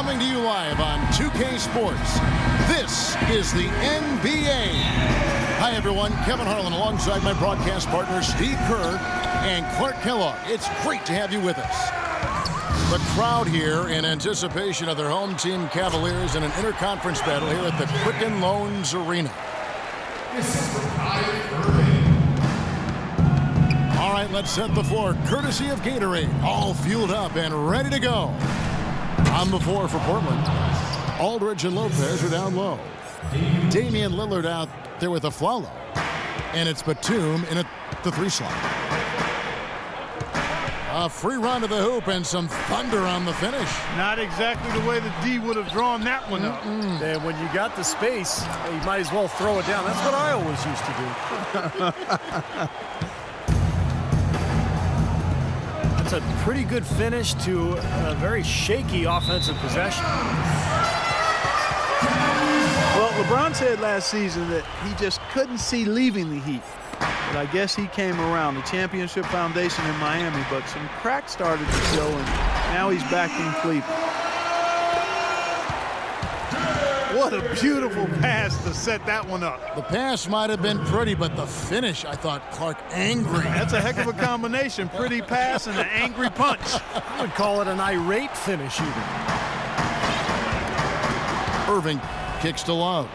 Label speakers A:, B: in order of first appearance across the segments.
A: Coming to you live on 2K Sports, this is the NBA. Hi, everyone. Kevin Harlan alongside my broadcast partner, Steve Kerr and Clark Kellogg. It's great to have you with us. The crowd here in anticipation of their home team Cavaliers in an interconference battle here at the Quicken Loans Arena. All right, let's set the floor. Courtesy of Gatorade, all fueled up and ready to go. On the floor for Portland, Aldridge and Lopez are down low. Damian Lillard out there with a Flalo. And it's Batum in the three slot. A free run to the hoop and some thunder on the finish.
B: Not exactly the way the D would have drawn that one up.
C: And when you got the space, you might as well throw it down. That's what I always used to do. That's a pretty good finish to a very shaky offensive possession.
B: Well, LeBron said last season that he just couldn't see leaving the Heat. But I guess he came around. The championship foundation in Miami, but some cracks started to show, and now he's back in Cleveland. What a beautiful pass to set that one up.
A: The pass might have been pretty, but the finish, I thought, Clark, angry.
B: That's a heck of a combination. Pretty pass and an angry punch.
C: I would call it an irate finish even.
A: Irving kicks to Love.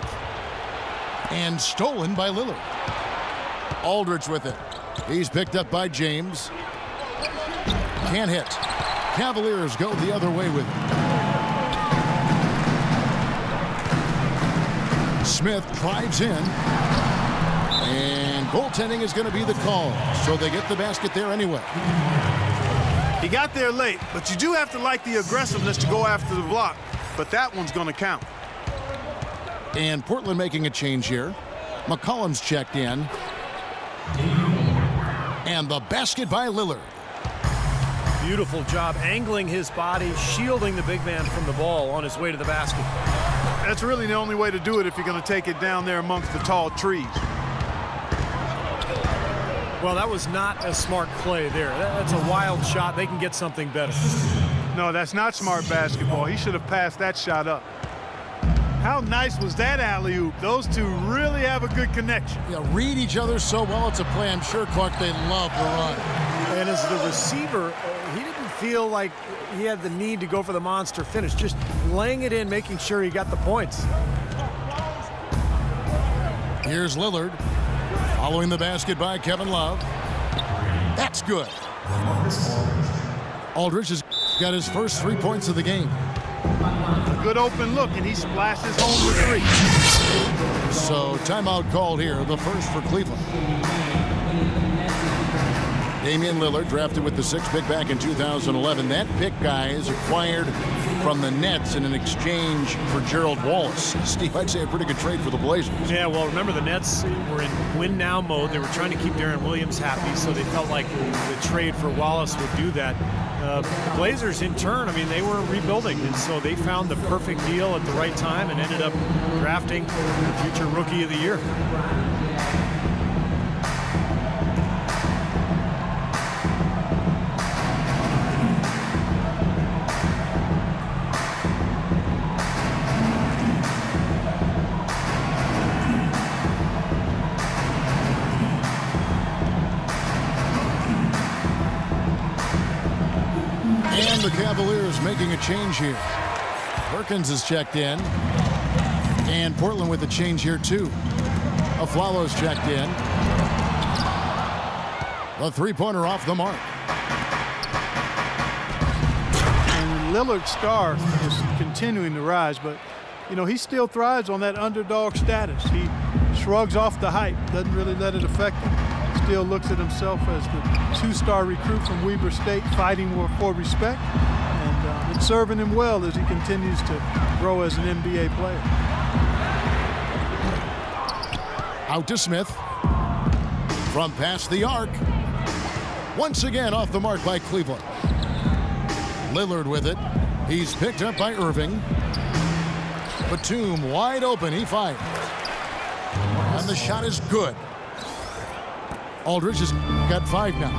A: And stolen by Lillard. Aldridge with it. He's picked up by James. Can't hit. Cavaliers go the other way with it. Smith drives in. And goaltending is going to be the call. So they get the basket there anyway.
B: He got there late, but you do have to like the aggressiveness to go after the block. But that one's going to count.
A: And Portland making a change here. McCollum's checked in. And the basket by Lillard.
C: Beautiful job angling his body, shielding the big man from the ball on his way to the basket.
B: That's really the only way to do it if you're going to take it down there amongst the tall trees.
C: Well, that was not a smart play there. That's a wild shot. They can get something better.
B: No, that's not smart basketball. He should have passed that shot up. How nice was that alley-oop? Those two really have a good connection.
A: Yeah, read each other so well. It's a play I'm sure, Clark, they love to run.
C: And as the receiver, he didn't feel like he had the need to go for the monster finish. Just laying it in, making sure he got the points.
A: Here's Lillard. Following the basket by Kevin Love. That's good. Aldridge has got his first 3 points of the game.
B: A good open look, and he splashes home with three.
A: So timeout called here, the first for Cleveland. Damian Lillard, drafted with the 6th pick back in 2011. That pick, guys, acquired from the Nets in an exchange for Gerald Wallace. Steve, I'd say a pretty good trade for the Blazers.
C: Yeah, well, remember the Nets were in win-now mode. They were trying to keep Darren Williams happy, so they felt like the trade for Wallace would do that. The Blazers, in turn, I mean, they were rebuilding, and so they found the perfect deal at the right time and ended up drafting the future Rookie of the Year.
A: And the Cavaliers making a change here. Perkins is checked in. And Portland with a change here, too. Aflalo's checked in. The three-pointer off the mark.
B: And Lillard's star is continuing to rise, but, you know, he still thrives on that underdog status. He shrugs off the hype, doesn't really let it affect him. Still looks at himself as the two-star recruit from Weber State, fighting for respect, and it's serving him well as he continues to grow as an NBA player.
A: Out to Smith. From past the arc. Once again off the mark by Cleveland. Lillard with it. He's picked up by Irving. Batum wide open. He fires. And the shot is good. Aldridge has got 5 now.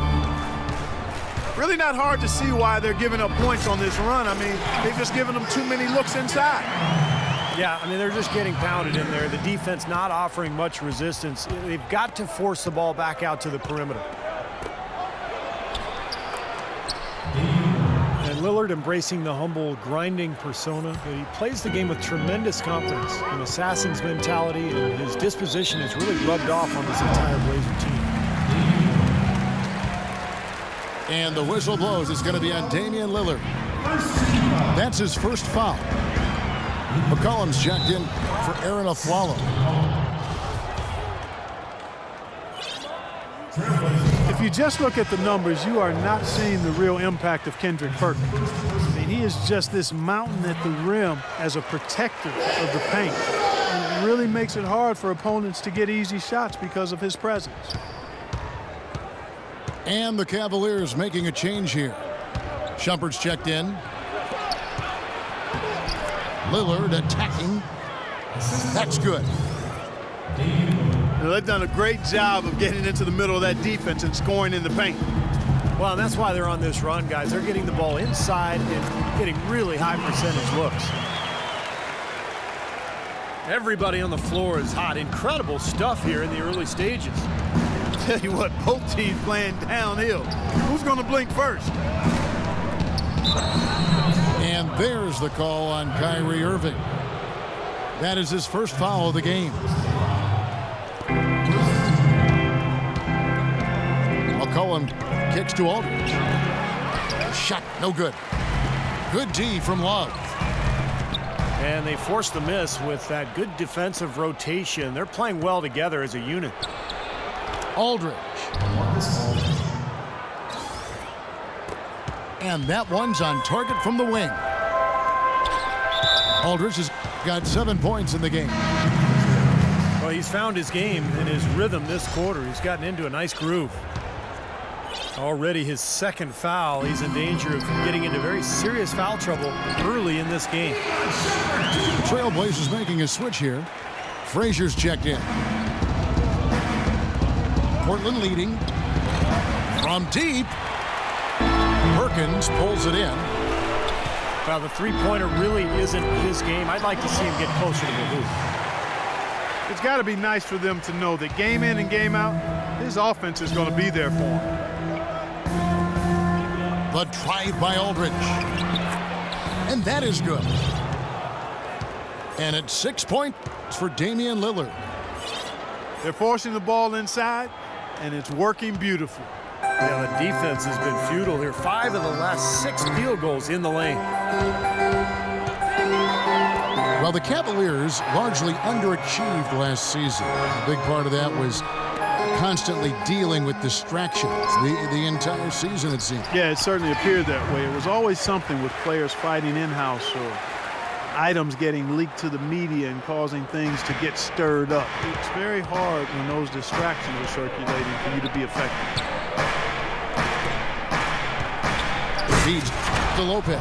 B: Really not hard to see why they're giving up points on this run. I mean, they've just given them too many looks inside.
C: Yeah, I mean, they're just getting pounded in there. The defense not offering much resistance. They've got to force the ball back out to the perimeter. And Lillard embracing the humble, grinding persona. He plays the game with tremendous confidence, an assassin's mentality, and his disposition has really rubbed off on this entire Blazer team.
A: And the whistle blows. It's going to be on Damian Lillard. That's his first foul. McCollum's checked in for Aaron Aflalo.
B: If you just look at the numbers, you are not seeing the real impact of Kendrick Perkins. I mean, he is just this mountain at the rim as a protector of the paint. And it really makes it hard for opponents to get easy shots because of his presence.
A: And the Cavaliers making a change here. Shumpert's checked in. Lillard attacking. That's good.
B: Now, they've done a great job of getting into the middle of that defense and scoring in the paint.
C: Well, and that's why they're on this run, guys. They're getting the ball inside and getting really high percentage looks. Everybody on the floor is hot. Incredible stuff here in the early stages.
B: Tell you what, both teams playing downhill. Who's going to blink first?
A: And there's the call on Kyrie Irving. That is his first foul of the game. McCollum kicks to Aldridge. Shot no good. Good D from Love.
C: And they force the miss with that good defensive rotation. They're playing well together as a unit.
A: Aldridge. And that one's on target from the wing. Aldridge has got 7 points in the game.
C: Well, he's found his game and his rhythm this quarter. He's gotten into a nice groove. Already his second foul. He's in danger of getting into very serious foul trouble early in this game.
A: Trailblazers making a switch here. Frazier's checked in. Portland leading. From deep. Perkins pulls it in.
C: Well, the three-pointer really isn't his game. I'd like to see him get closer to the hoop.
B: It's got to be nice for them to know that game in and game out, his offense is going to be there for him.
A: The drive by Aldridge. And that is good. And it's 6 points for Damian Lillard.
B: They're forcing the ball inside, and it's working beautifully.
C: Yeah, the defense has been futile here. 5 of the last 6 field goals in the lane.
A: Well, the Cavaliers largely underachieved last season. A big part of that was constantly dealing with distractions the entire season, it seemed.
B: Yeah, it certainly appeared that way. It was always something with players fighting in-house or items getting leaked to the media and causing things to get stirred up. It's very hard when those distractions are circulating for you to be effective.
A: Feeds to Lopez.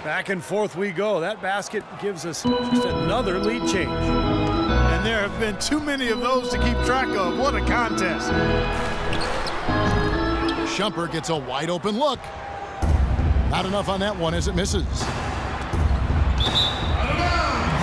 C: Back and forth we go. That basket gives us just another lead change.
B: And there have been too many of those to keep track of. What a contest.
A: Shumpert gets a wide open look. Not enough on that one as it misses.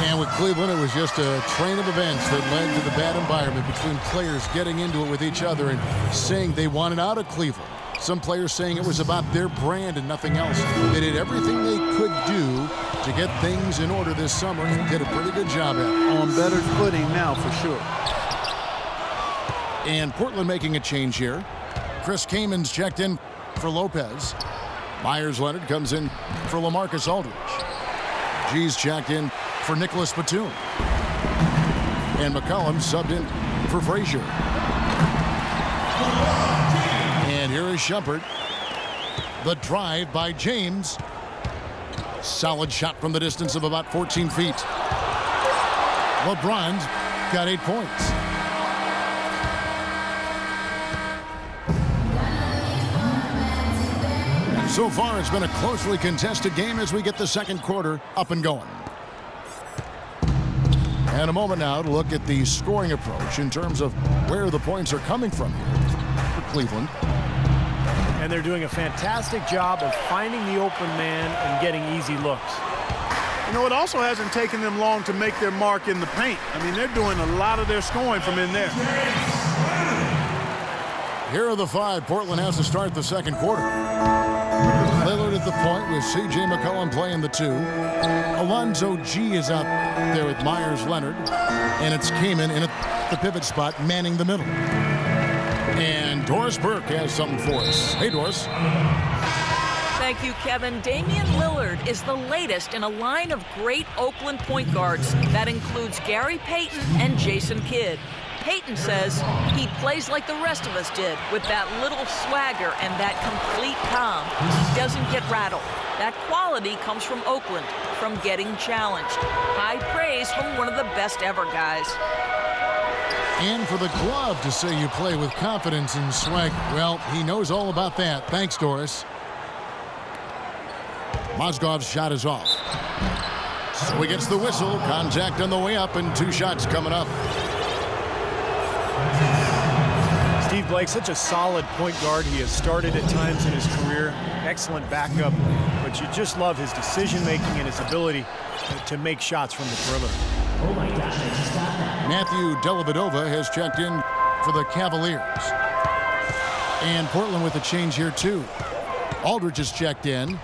A: And with Cleveland, it was just a train of events that led to the bad environment between players getting into it with each other and saying they wanted out of Cleveland. Some players saying it was about their brand and nothing else. They did everything they could do to get things in order this summer and did a pretty good job at it.
B: On better footing now for sure.
A: And Portland making a change here. Chris Kamen's checked in for Lopez. Myers Leonard comes in for LaMarcus Aldridge. G's checked in for Nicholas Batum. And McCollum subbed in for Frazier. And here is Shumpert. The drive by James. Solid shot from the distance of about 14 feet. LeBron's got 8 points. So far, it's been a closely contested game as we get the second quarter up and going. And a moment now to look at the scoring approach in terms of where the points are coming from here for Cleveland.
C: and they're doing a fantastic job of finding the open man and getting easy looks.
B: You know, it also hasn't taken them long to make their mark in the paint. I mean, they're doing a lot of their scoring from in there.
A: Here are the 5 Portland has to start the second quarter. Lillard at the point with C.J. McCollum playing the 2. Alonzo G is out there with Myers Leonard. And it's Kaman in at the pivot spot, manning the middle. And Doris Burke has something for us. Hey, Doris.
D: Thank you, Kevin. Damian Lillard is the latest in a line of great Oakland point guards. That includes Gary Payton and Jason Kidd. Payton says he plays like the rest of us did, with that little swagger and that complete calm. He doesn't get rattled. That quality comes from Oakland, from getting challenged. High praise from one of the best ever guys.
A: And for the glove to say you play with confidence and swagger. Well, he knows all about that. Thanks, Doris. Mozgov's shot is off. So he gets the whistle. Contact on the way up, and 2 shots coming up.
C: Steve Blake, such a solid point guard. He has started at times in his career. Excellent backup, but you just love his decision-making and his ability to make shots from the perimeter.
E: Oh my gosh, I just got that.
A: Matthew Dellavedova has checked in for the Cavaliers. And Portland with a change here, too. Aldridge has checked in.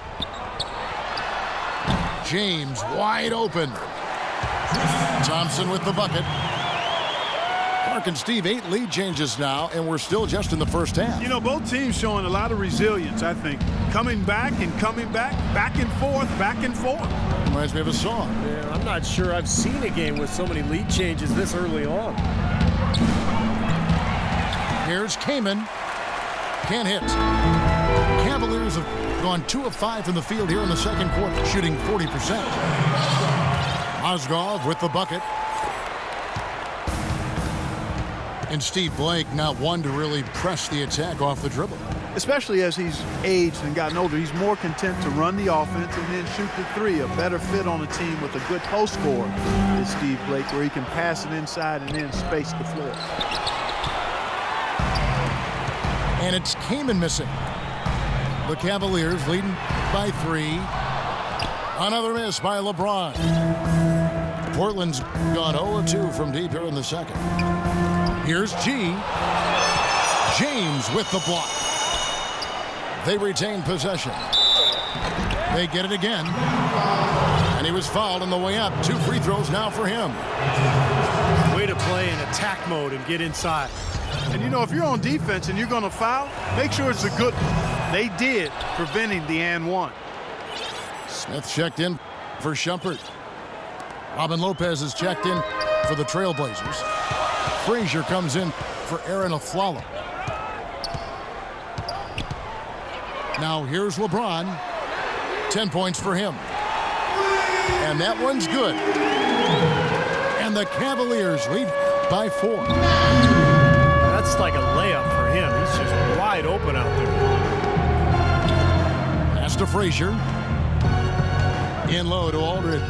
A: James wide open. Thompson with the bucket. Clark and Steve, 8 lead changes now, and we're still just in the first half.
B: You know, both teams showing a lot of resilience, I think. Coming back and coming back, back and forth, back and forth.
A: Reminds me of a song.
C: Yeah, I'm not sure I've seen a game with so many lead changes this early on.
A: Here's Kaman. Can't hit. Cavaliers have gone 2 of 5 from the field here in the second quarter, shooting 40%. Mozgov with the bucket. And Steve Blake not one to really press the attack off the dribble.
B: Especially as he's aged and gotten older, he's more content to run the offense and then shoot the 3. A better fit on a team with a good post scorer is Steve Blake, where he can pass it inside and then space the floor.
A: And it's Kaman missing. The Cavaliers leading by 3. Another miss by LeBron. Portland's gone 0-2 from deep here in the second. Here's G. James with the block. They retain possession. They get it again. And he was fouled on the way up. 2 free throws now for him.
C: Way to play in attack mode and get inside.
B: And you know, if you're on defense and you're going to foul, make sure it's a good one. They did, preventing the and one.
A: Smith checked in for Shumpert. Robin Lopez is checked in for the Trailblazers. Frazier comes in for Aaron Aflalo. Now here's LeBron. 10 points for him. And that one's good. And the Cavaliers lead by 4.
C: That's like a layup for him. He's just wide open out there.
A: Pass to Frazier. In low to Aldridge.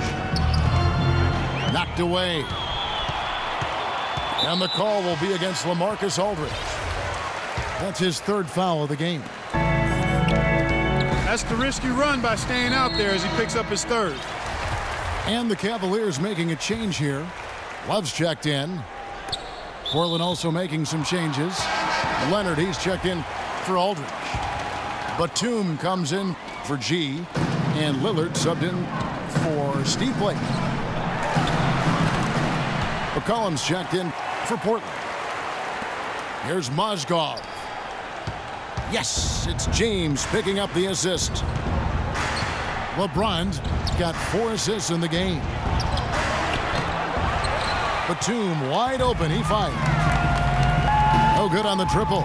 A: Knocked away. And the call will be against LaMarcus Aldridge. That's his 3rd foul of the game.
B: That's the risky run by staying out there as he picks up his 3rd.
A: And the Cavaliers making a change here. Love's checked in. Portland also making some changes. Leonard, he's checked in for Aldridge. Batum comes in for G. And Lillard subbed in for Steve Blake. McCollum's checked in for Portland. Here's Mozgov. Yes, it's James picking up the assist. LeBron's got 4 assists in the game. Batum wide open, he fired. No good on the triple.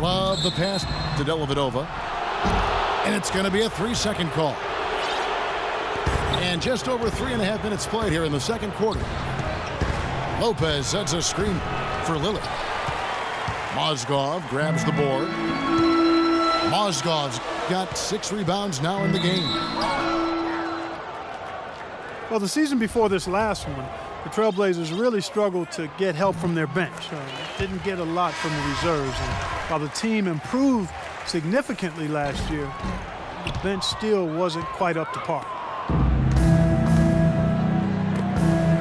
A: Love the pass to Dellavedova. And it's going to be a 3-second call. And just over 3.5 minutes played here in the second quarter. Lopez sets a screen for Lillard. Mozgov grabs the board. Mozgov's got 6 rebounds now in the game.
B: Well, the season before this last one, the Trailblazers really struggled to get help from their bench. Didn't get a lot from the reserves. And while the team improved significantly last year, the bench still wasn't quite up to par.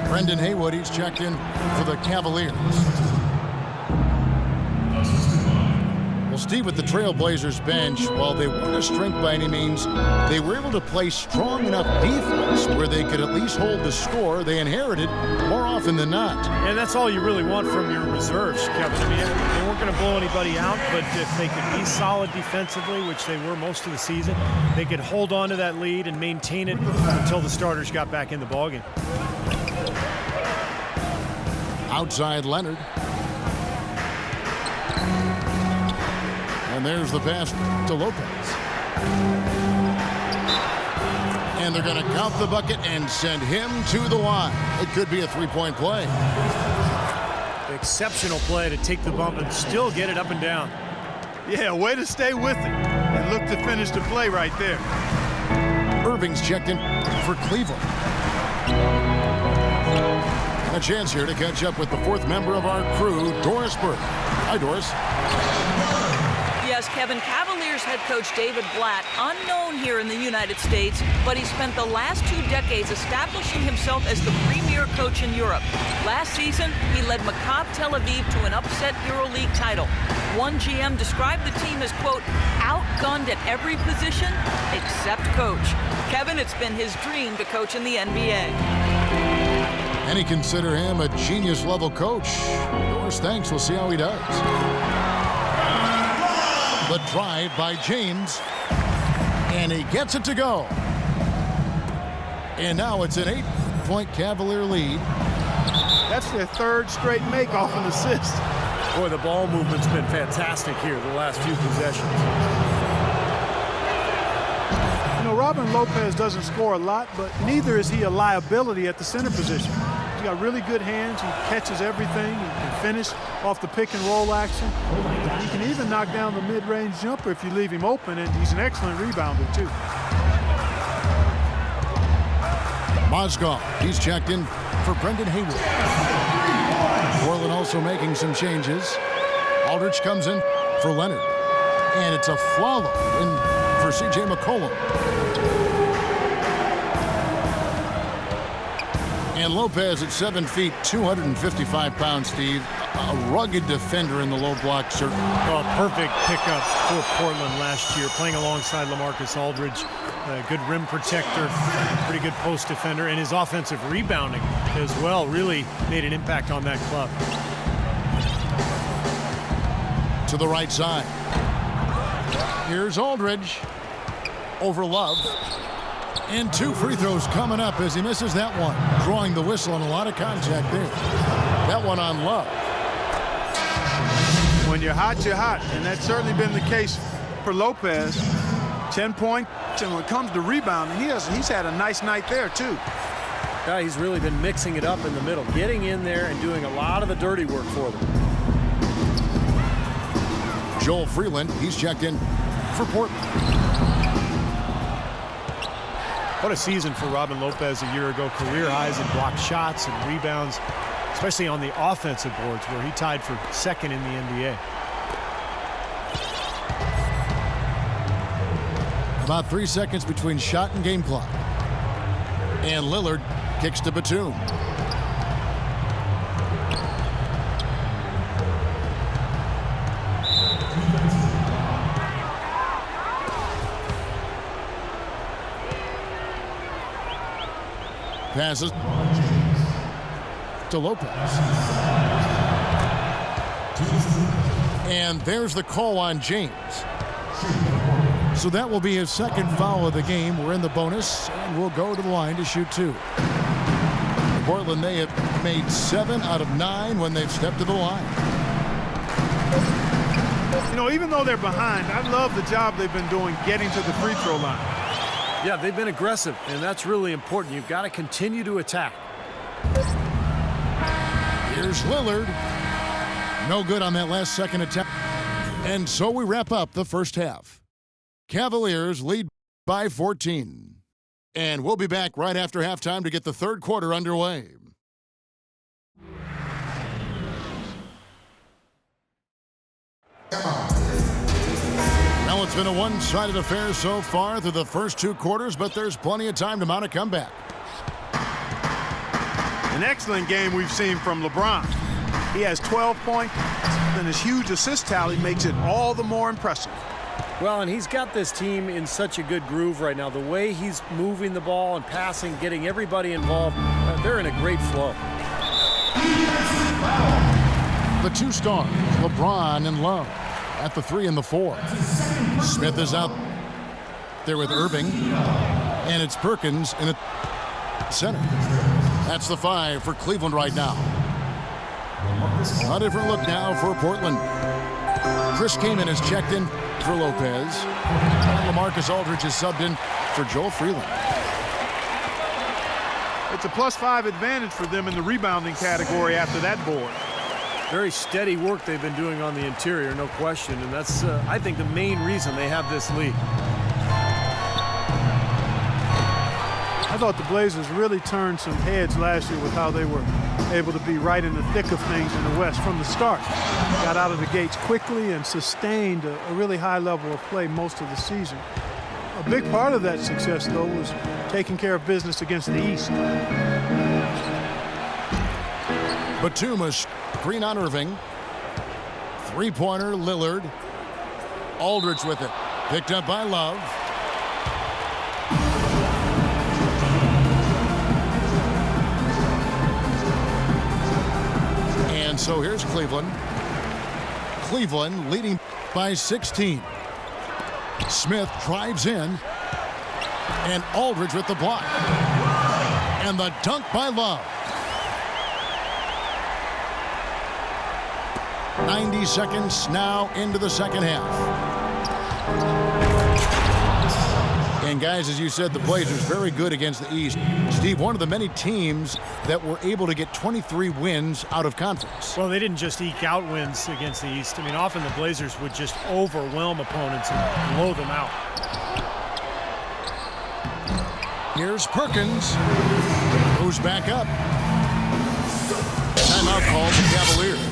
A: Brendan Haywood, he's checked in for the Cavaliers. Well, Steve, with the Trailblazers bench, while they weren't a strength by any means, they were able to play strong enough defense where they could at least hold the score they inherited more often than not.
C: And that's all you really want from your reserves, Kevin. I mean, they weren't going to blow anybody out, but if they could be solid defensively, which they were most of the season, they could hold on to that lead and maintain it until the starters got back in the ballgame.
A: Outside Leonard. And there's the pass to Lopez. And they're going to count the bucket and send him to the line. It could be a three-point play.
C: Exceptional play to take the bump and still get it up and down.
B: Yeah, way to stay with it and look to finish the play right there.
A: Irving's checked in for Cleveland. A chance here to catch up with the fourth member of our crew, Doris Burke. Hi, Doris.
D: Yes, Kevin, Cavaliers head coach David Blatt, unknown here in the United States, but he spent the last 2 decades establishing himself as the premier coach in Europe. Last season, he led Maccabi Tel Aviv to an upset EuroLeague title. One GM described the team as, quote, outgunned at every position except coach. Kevin, it's been his dream to coach in the NBA.
A: Many consider him a genius-level coach. Doris, thanks. We'll see how he does. The drive by James, and he gets it to go. And now it's an 8-point Cavalier lead.
B: That's their third straight make off an assist.
C: Boy, the ball movement's been fantastic here the last few possessions.
B: You know, Robin Lopez doesn't score a lot, but neither is he a liability at the center position. He's got really good hands. He catches everything. He can finish off the pick and roll action. He can even knock down the mid-range jumper if you leave him open, and he's an excellent rebounder, too.
A: Mozgov, he's checked in for Brendan Haywood. Portland also making some changes. Aldridge comes in for Leonard. And it's a follow in for C.J. McCollum. And Lopez at 7 feet, 255 pounds, Steve. A rugged defender in the low block, certainly.
C: Well, perfect pickup for Portland last year, playing alongside LaMarcus Aldridge. A good rim protector, pretty good post defender, and his offensive rebounding as well really made an impact on that club.
A: To the right side. Here's Aldridge over Love. And 2 free throws coming up as he misses that one. Drawing the whistle and a lot of contact there. That one on Love.
B: When you're hot, you're hot. And that's certainly been the case for Lopez. 10 points. And when it comes to rebounding, he's had a nice night there, too.
C: Yeah, he's really been mixing it up in the middle, getting in there and doing a lot of the dirty work for them.
A: Joel Freeland, he's checked in for Portland.
C: What a season for Robin Lopez a year ago. Career highs in blocked shots and rebounds, especially on the offensive boards where he tied for second in the NBA.
A: About 3 seconds between shot and game clock. And Lillard kicks to Batum. Passes to Lopez. And there's the call on James. So that will be his second foul of the game. We're in the bonus, and we'll go to the line to shoot 2. Portland, they have made 7 out of 9 when they've stepped to the line.
B: You know, even though they're behind, I love the job they've been doing getting to the free throw line.
C: Yeah, they've been aggressive, and that's really important. You've got to continue to attack.
A: Here's Lillard. No good on that last second attempt. And so we wrap up the first half. Cavaliers lead by 14. And we'll be back right after halftime to get the third quarter underway. Well, it's been a one-sided affair so far through the first 2 quarters, but there's plenty of time to mount a comeback.
B: An excellent game we've seen from LeBron. He has 12 points, and his huge assist tally makes it all the more impressive.
C: Well, and he's got this team in such a good groove right now. The way he's moving the ball and passing, getting everybody involved, they're in a great flow.
A: The 2 stars, LeBron and Love, at the 3 and the 4. Smith is out there with Irving, and it's Perkins in the center. That's the 5 for Cleveland right now. A different look now for Portland. Chris Kaman has checked in for Lopez. And LaMarcus Aldridge is subbed in for Joel Freeland.
B: It's a +5 advantage for them in the rebounding category after that board.
C: Very steady work they've been doing on the interior, no question. And that's, I think, the main reason they have this lead.
B: I thought the Blazers really turned some heads last year with how they were able to be right in the thick of things in the West from the start. Got out of the gates quickly and sustained a really high level of play most of the season. A big part of that success, though, was taking care of business against the East.
A: Batum, screen on Irving. 3-pointer, Lillard. Aldridge with it. Picked up by Love. And so here's Cleveland. Cleveland leading by 16. Smith drives in. And Aldridge with the block. And the dunk by Love. 90 seconds now into the second half. And guys, as you said, the Blazers very good against the East. Steve, one of the many teams that were able to get 23 wins out of conference.
C: Well, they didn't just eke out wins against the East. I mean, often the Blazers would just overwhelm opponents and blow them out.
A: Here's Perkins, who's back up. Timeout called the Cavaliers.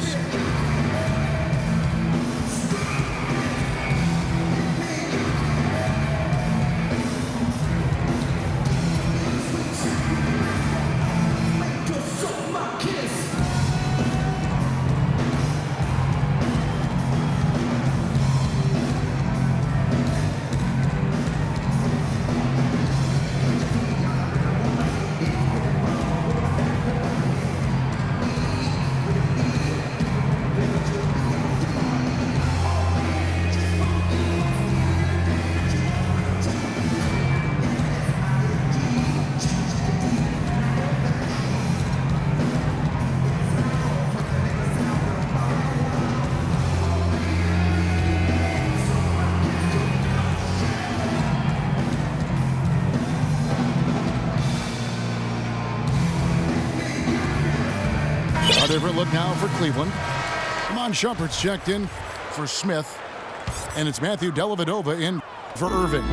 A: A different look now for Cleveland. Iman Shumpert's checked in for Smith. And it's Matthew Dellavedova in for Irving.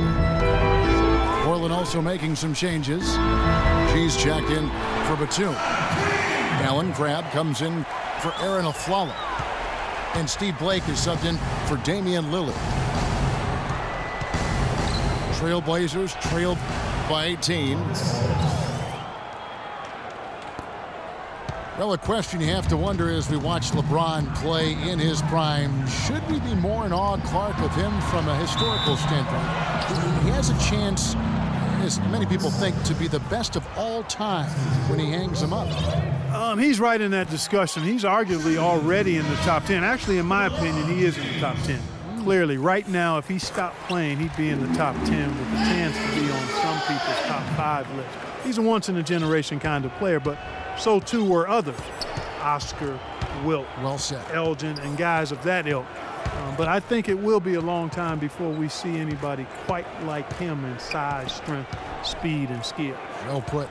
A: Portland also making some changes. She's checked in for Batum. Alan Crabb comes in for Aaron Aflalo. And Steve Blake is subbed in for Damian Lillard. Trailblazers trailed by 18. Well, a question you have to wonder as we watch LeBron play in his prime, should we be more in awe, Clark, of him from a historical standpoint? He has a chance, as many people think, to be the best of all time when he hangs them up.
B: He's right in that discussion. He's arguably already in the top 10. Actually, in my opinion, he is in the top 10. Clearly, right now, if he stopped playing, he'd be in the top 10 with a chance to be on some people's top 5 list. He's a once-in-a-generation kind of player, but so too were others. Oscar, Wilt,
A: Well said.
B: Elgin, and guys of that ilk. But I think it will be a long time before we see anybody quite like him in size, strength, speed, and skill.
A: Well put.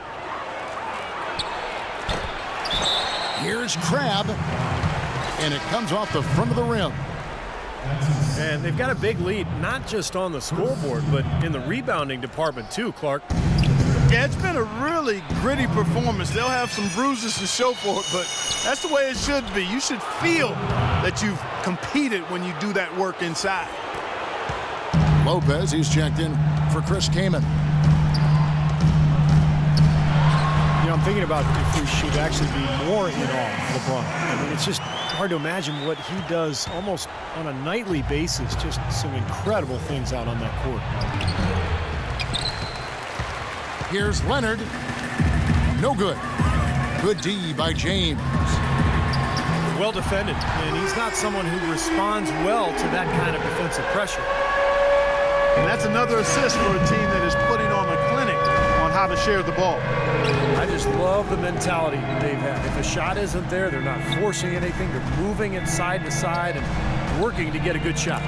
A: Here's Crabb, and it comes off the front of the rim.
C: And they've got a big lead, not just on the scoreboard, but in the rebounding department too, Clark.
B: Yeah, it's been a really gritty performance. They'll have some bruises to show for it, but that's the way it should be. You should feel that you've competed when you do that work inside.
A: Lopez, he's checked in for Chris Kaman.
C: You know, I'm thinking about if we should actually be more in awe of LeBron. I mean, it's just hard to imagine what he does almost on a nightly basis. Just some incredible things out on that court.
A: Here's Leonard. No good. Good D by James.
C: Well defended, and he's not someone who responds well to that kind of defensive pressure.
B: And that's another assist for a team that is putting on a clinic on how to share the ball.
C: I just love the mentality they've had. If a shot isn't there, they're not forcing anything. They're moving it side to side and working to get a good shot.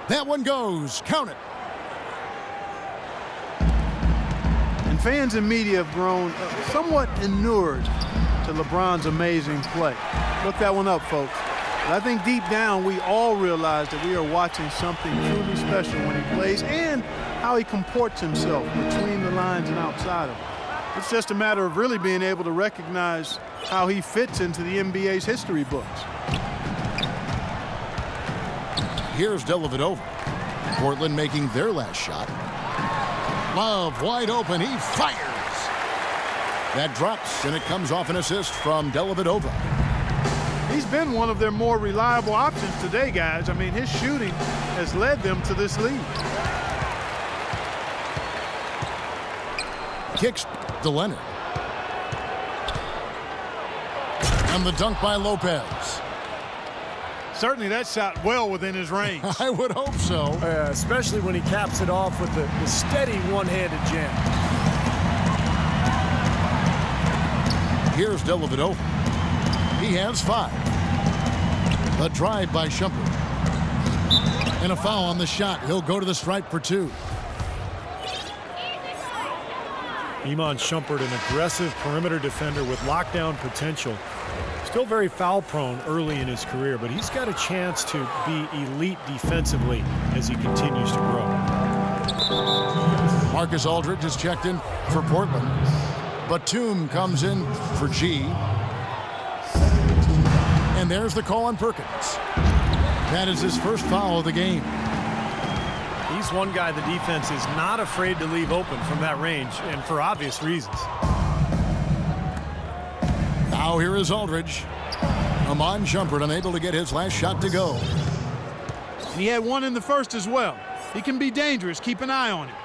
A: That one goes. Count it.
B: And fans and media have grown somewhat inured to LeBron's amazing play. Look that one up, folks. But I think deep down we all realize that we are watching something truly special when he plays and how he comports himself between the lines and outside of it. It's just a matter of really being able to recognize how he fits into the NBA's history books.
A: Here's Dellavedova. Portland making their last shot. Love wide open. He fires. That drops, and it comes off an assist from Dellavedova.
B: He's been one of their more reliable options today, guys. I mean, his shooting has led them to this lead.
A: Kicks to Leonard. And the dunk by Lopez.
B: Certainly that shot well within his range.
A: I would hope so.
C: Especially when he caps it off with the steady one-handed jam.
A: Here's Dellavedova. He has 5. A drive by Shumpert. And a foul on the shot. He'll go to the stripe for 2.
C: Iman Shumpert, an aggressive perimeter defender with lockdown potential. Still very foul prone early in his career, but he's got a chance to be elite defensively as he continues to grow.
A: Marcus Aldridge is checked in for Portland. Batum comes in for G. And there's the call on Perkins. That is his first foul of the game.
C: He's one guy the defense is not afraid to leave open from that range, and for obvious reasons.
A: Now here is Aldridge. Iman Shumpert unable to get his last shot to go.
B: And he had one in the first as well. He can be dangerous. Keep an eye on him.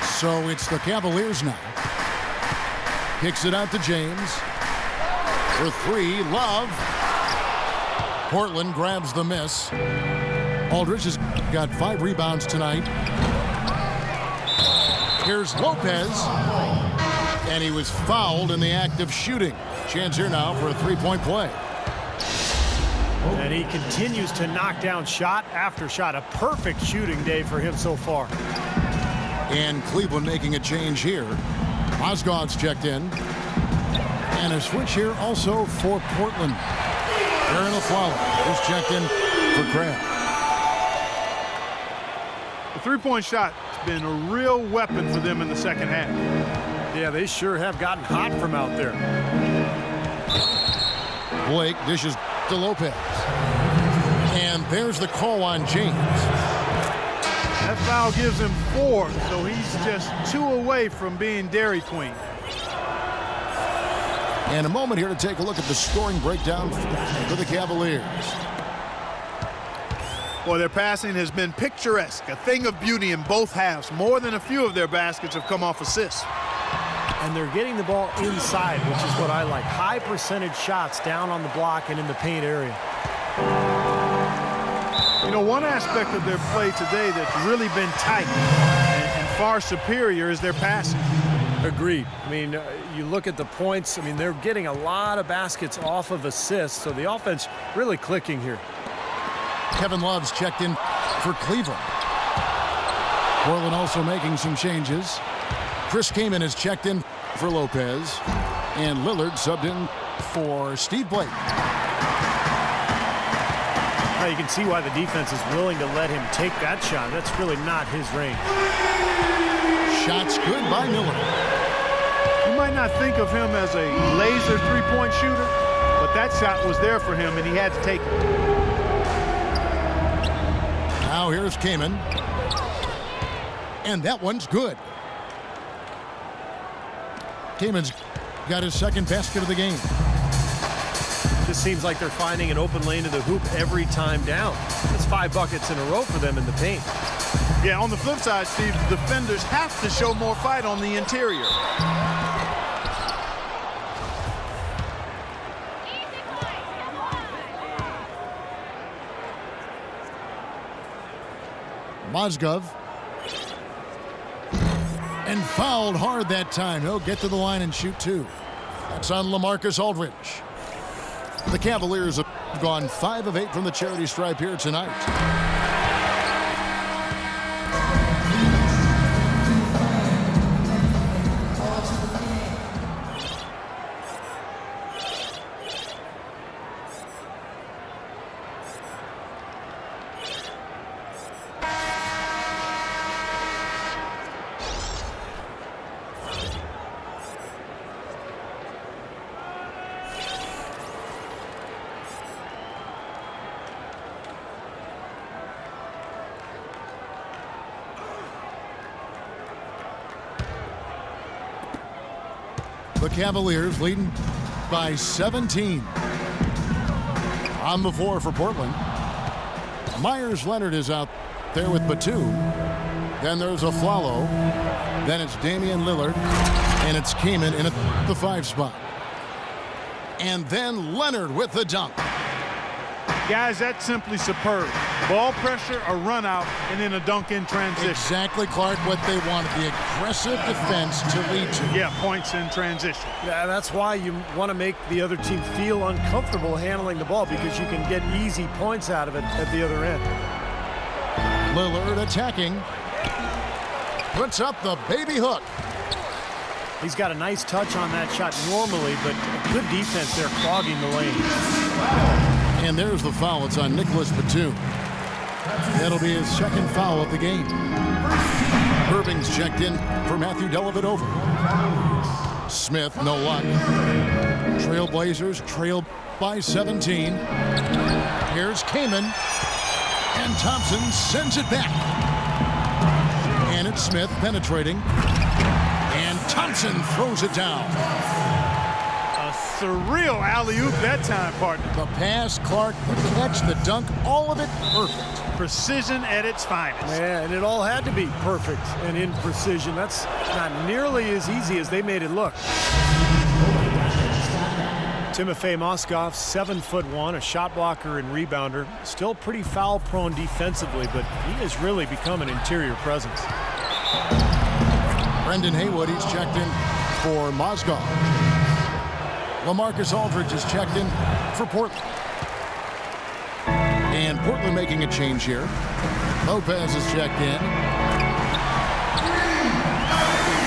A: So it's the Cavaliers now. Kicks it out to James. For 3, Love. Portland grabs the miss. Aldridge has got 5 rebounds tonight. Here's Lopez. And he was fouled in the act of shooting. Chance here now for a 3-point play.
C: And he continues to knock down shot after shot. A perfect shooting day for him so far.
A: And Cleveland making a change here. Osgood's checked in. And a switch here also for Portland. Aaron Aflalo is checked in for Crabbe.
B: The three-point shot has been a real weapon for them in the second half.
C: Yeah, they sure have gotten hot from out there.
A: Blake dishes to Lopez. And there's the call on James.
B: That foul gives him 4, so he's just 2 away from being Dairy Queen.
A: And a moment here to take a look at the scoring breakdown for the Cavaliers.
B: Well, their passing has been picturesque, a thing of beauty in both halves. More than a few of their baskets have come off assists.
C: And they're getting the ball inside, which is what I like. High percentage shots down on the block and in the paint area.
B: You know, one aspect of their play today that's really been tight and far superior is their passing.
C: Agreed. I mean, you look at the points. I mean, they're getting a lot of baskets off of assists, so the offense really clicking here.
A: Kevin Love's checked in for Cleveland. Portland also making some changes. Chris Kaman is checked in for Lopez. And Lillard subbed in for Steve Blake.
C: Well, you can see why the defense is willing to let him take that shot. That's really not his range.
A: Shots good by Miller.
B: You might not think of him as a laser three-point shooter, but that shot was there for him, and he had to take it.
A: Now here's Kaman. And that one's good. Kaman's got his second basket of the game.
C: Just seems like they're finding an open lane to the hoop every time down. That's 5 buckets in a row for them in the paint.
B: Yeah, on the flip side, Steve, the defenders have to show more fight on the interior.
A: Mozgov. And fouled hard that time. He'll get to the line and shoot 2. That's on LaMarcus Aldridge. The Cavaliers have gone 5 of 8 from the charity stripe here tonight. The Cavaliers leading by 17. On the floor for Portland. Myers Leonard is out there with Batum. Then there's Aflalo. Then it's Damian Lillard. And it's Kaman in the 5 spot. And then Leonard with the dunk.
B: Guys, that's simply superb. Ball pressure, a run out, and then a dunk in transition.
A: Exactly, Clark, what they wanted. The aggressive defense to lead to.
B: Yeah, points in transition.
C: Yeah, that's why you want to make the other team feel uncomfortable handling the ball, because you can get easy points out of it at the other end.
A: Lillard attacking. Puts up the baby hook.
C: He's got a nice touch on that shot normally, but good defense there clogging the lane.
A: And there's the foul. It's on Nicholas Batum. That'll be his second foul of the game. Irving's checked in for Matthew Dellavedova. Smith, no luck. Trailblazers trail by 17. Here's Kaman. And Thompson sends it back. And it's Smith penetrating. And Thompson throws it down.
B: Surreal alley-oop that time, partner.
A: The pass, Clark, the catch, the dunk, all of it perfect.
B: Precision at its finest.
C: Yeah, and it all had to be perfect and in precision. That's not nearly as easy as they made it look. Timofey Mozgov, 7'1", a shot blocker and rebounder. Still pretty foul-prone defensively, but he has really become an interior presence.
A: Brendan Haywood, he's checked in for Mozgov. LaMarcus Aldridge is checked in for Portland. And Portland making a change here. Lopez is checked in.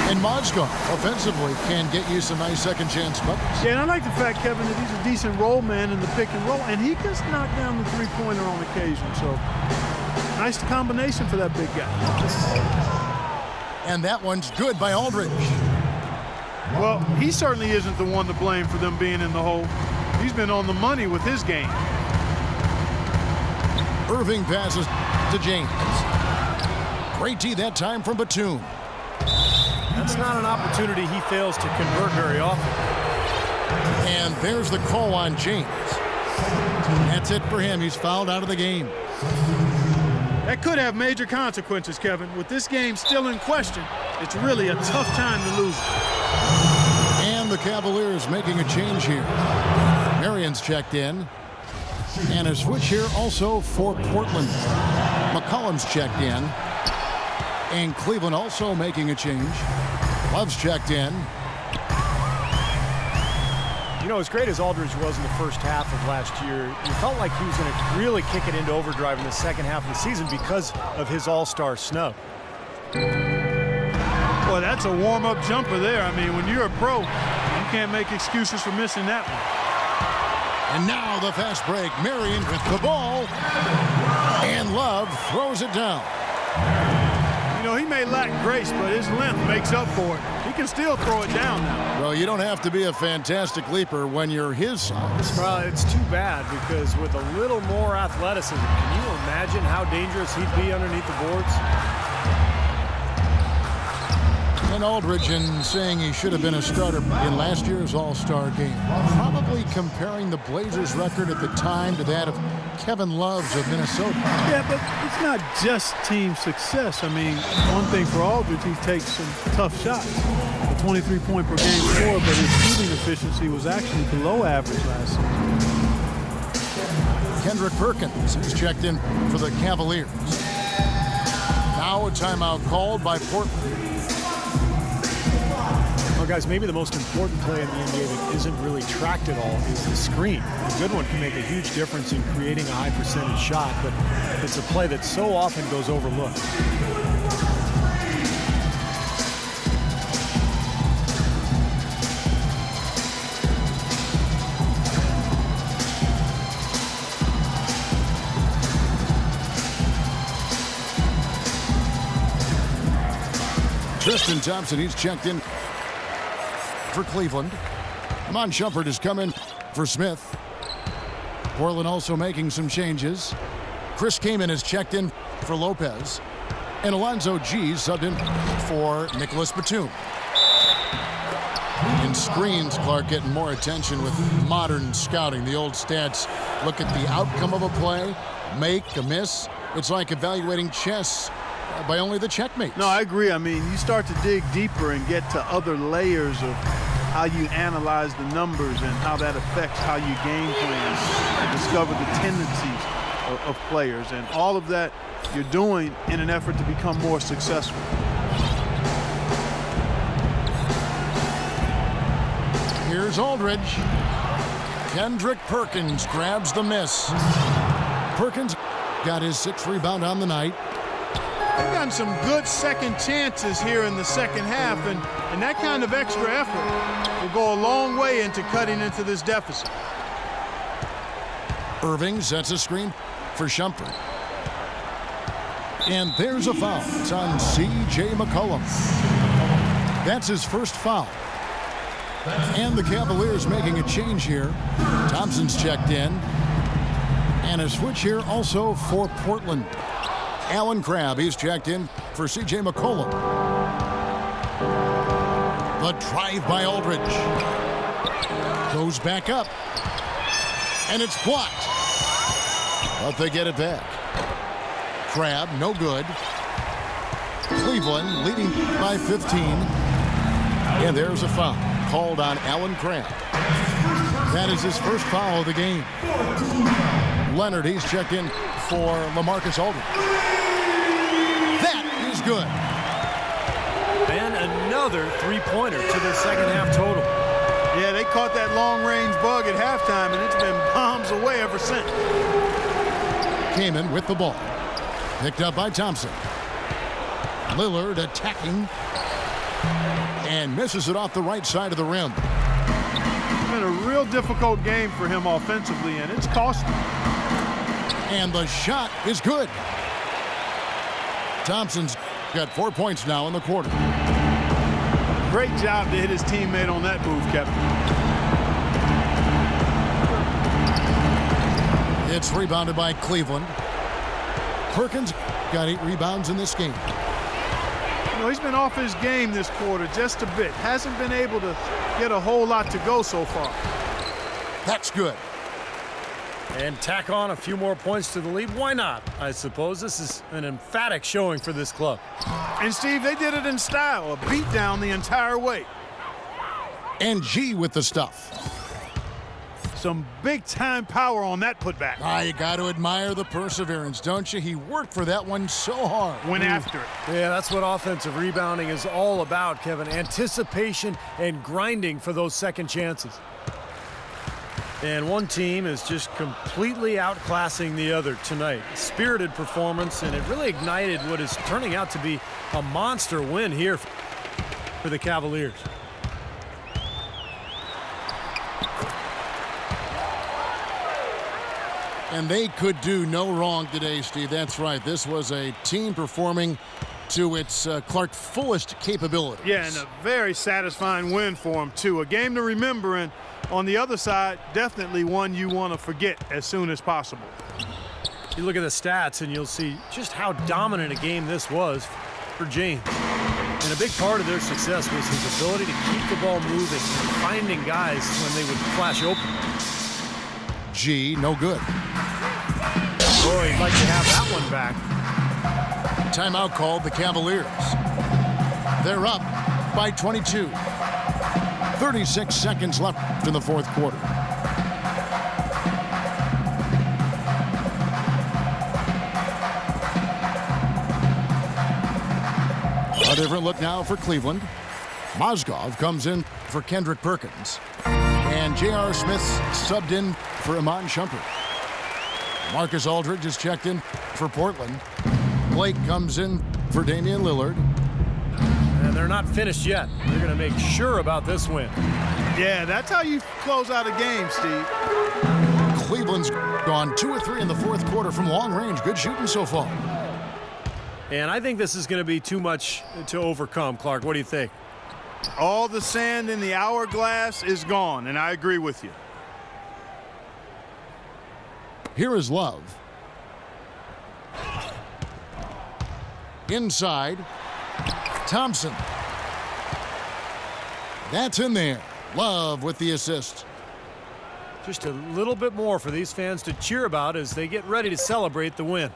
A: And Mozgov offensively can get you some nice second chance buckets.
B: Yeah, and I like the fact, Kevin, that he's a decent roll man in the pick and roll, and he can knock down the three-pointer on occasion. So nice combination for that big guy.
A: And that one's good by Aldridge.
B: Well, he certainly isn't the one to blame for them being in the hole. He's been on the money with his game.
A: Irving passes to James. Great D that time from Batum.
C: That's not an opportunity he fails to convert very often.
A: And there's the call on James. That's it for him. He's fouled out of the game.
B: That could have major consequences, Kevin. With this game still in question, it's really a tough time to lose it.
A: And the Cavaliers making a change here. Marion's checked in. And a switch here also for Portland. McCollum's checked in. And Cleveland also making a change. Love's checked in.
C: You know, as great as Aldridge was in the first half of last year, you felt like he was going to really kick it into overdrive in the second half of the season because of his all-star snub.
B: Well, that's a warm-up jumper there. I mean, when you're a pro, you can't make excuses for missing that one.
A: And now the fast break. Marion with the ball. And Love throws it down.
B: You know, he may lack grace, but his length makes up for it. He can still throw it down now.
A: Well, you don't have to be a fantastic leaper when you're his size.
C: Well, it's too bad because with a little more athleticism, can you imagine how dangerous he'd be underneath the boards?
A: And Aldridge saying he should have been a starter in last year's All-Star game. Probably comparing the Blazers record at the time to that of Kevin Love's of Minnesota.
B: Yeah, but it's not just team success. I mean, one thing for Aldridge, he takes some tough shots. A 23-point per game score, but his shooting efficiency was actually below average last season.
A: Kendrick Perkins is checked in for the Cavaliers. Now a timeout called by Portland.
C: Well, guys, maybe the most important play in the NBA that isn't really tracked at all is the screen. A good one can make a huge difference in creating a high percentage shot, but it's a play that so often goes overlooked.
A: Tristan Thompson, he's checked in for Cleveland. Amon Shumpert has come in for Smith. Portland also making some changes. Chris Kaman has checked in for Lopez. And Alonzo G subbed in for Nicholas Batum. And screens, Clark, getting more attention with modern scouting. The old stats look at the outcome of a play, make, a miss. It's like evaluating chess by only the checkmate.
B: No, I agree. I mean, you start to dig deeper and get to other layers of how you analyze the numbers and how that affects how you game plan and discover the tendencies of players. And all of that you're doing in an effort to become more successful.
A: Here's Aldridge. Kendrick Perkins grabs the miss. Perkins got his 6th rebound on the night.
B: They've gotten some good second chances here in the second half, and that kind of extra effort will go a long way into cutting into this deficit.
A: Irving sets a screen for Shumpert. And there's a foul. It's on C.J. McCollum. That's his first foul. And the Cavaliers making a change here. Thompson's checked in. And a switch here also for Portland. Alan Crabb, he's checked in for C.J. McCollum. The drive by Aldridge. Goes back up. And it's blocked. But they get it back. Crabb, no good. Cleveland leading by 15. And there's a foul called on Alan Crabb. That is his first foul of the game. Leonard, he's checked in for LaMarcus Aldridge. That is good.
C: And another three-pointer to the second half total.
B: Yeah, they caught that long-range bug at halftime, and it's been bombs away ever since.
A: Kaman with the ball. Picked up by Thompson. Lillard attacking. And misses it off the right side of the rim.
B: It's been a real difficult game for him offensively, and it's costly.
A: And the shot is good. Thompson's got 4 points now in the quarter.
B: Great job to hit his teammate on that move, Kevin.
A: It's rebounded by Cleveland. Perkins got 8 rebounds in this game.
B: You know, he's been off his game this quarter just a bit. Hasn't been able to get a whole lot to go so far.
A: That's good.
C: And tack on a few more points to the lead. Why not? I suppose this is an emphatic showing for this club.
B: And, Steve, they did it in style. A beatdown the entire way.
A: And G with the stuff.
B: Some big-time power on that putback.
A: You got to admire the perseverance, don't you? He worked for that one so hard.
B: Went after it.
C: Yeah, that's what offensive rebounding is all about, Kevin. Anticipation and grinding for those second chances. And one team is just completely outclassing the other tonight. Spirited performance, and it really ignited what is turning out to be a monster win here for the Cavaliers.
A: And they could do no wrong today, Steve. That's right. This was a team performing to its Clark fullest capabilities.
B: Yeah, and a very satisfying win for them, too. A game to remember, and on the other side, definitely one you want to forget as soon as possible.
C: You look at the stats, and you'll see just how dominant a game this was for James. And a big part of their success was his ability to keep the ball moving and finding guys when they would flash open.
A: G, no good.
C: Boy, he'd like to have that one back.
A: Timeout called the Cavaliers. They're up by 22. 36 seconds left in the fourth quarter. A different look now for Cleveland. Mozgov comes in for Kendrick Perkins. And J.R. Smith's subbed in for Iman Shumpert. Marcus Aldridge is checked in for Portland. Blake comes in for Damian Lillard.
C: And they're not finished yet. They're going to make sure about this win.
B: Yeah, that's how you close out a game, Steve.
A: Cleveland's gone 2 of 3 in the fourth quarter from long range. Good shooting so far.
C: And I think this is going to be too much to overcome, Clark. What do you think?
B: All the sand in the hourglass is gone, and I agree with you.
A: Here is Love. Inside. Thompson. That's in there. Love with the assist.
C: Just a little bit more for these fans to cheer about as they get ready to celebrate the win.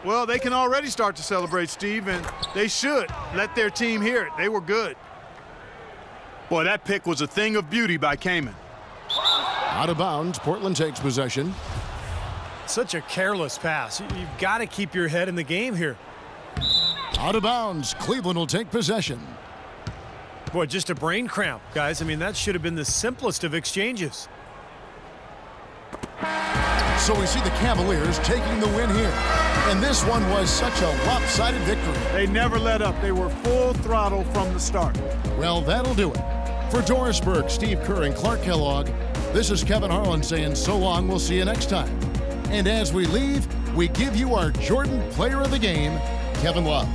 B: Well, they can already start to celebrate, Steve, and they should let their team hear it. They were good. Boy, that pick was a thing of beauty by Kaman.
A: Out of bounds, Portland takes possession.
C: Such a careless pass. You've got to keep your head in the game here.
A: Out of bounds, Cleveland will take possession.
C: Boy, just a brain cramp, guys. I mean, that should have been the simplest of exchanges.
A: So we see the Cavaliers taking the win here. And this one was such a lopsided victory.
B: They never let up. They were full throttle from the start.
A: Well, that'll do it. For Doris Burke, Steve Kerr, and Clark Kellogg, this is Kevin Harlan saying so long. We'll see you next time. And as we leave, we give you our Jordan Player of the Game, Kevin Love.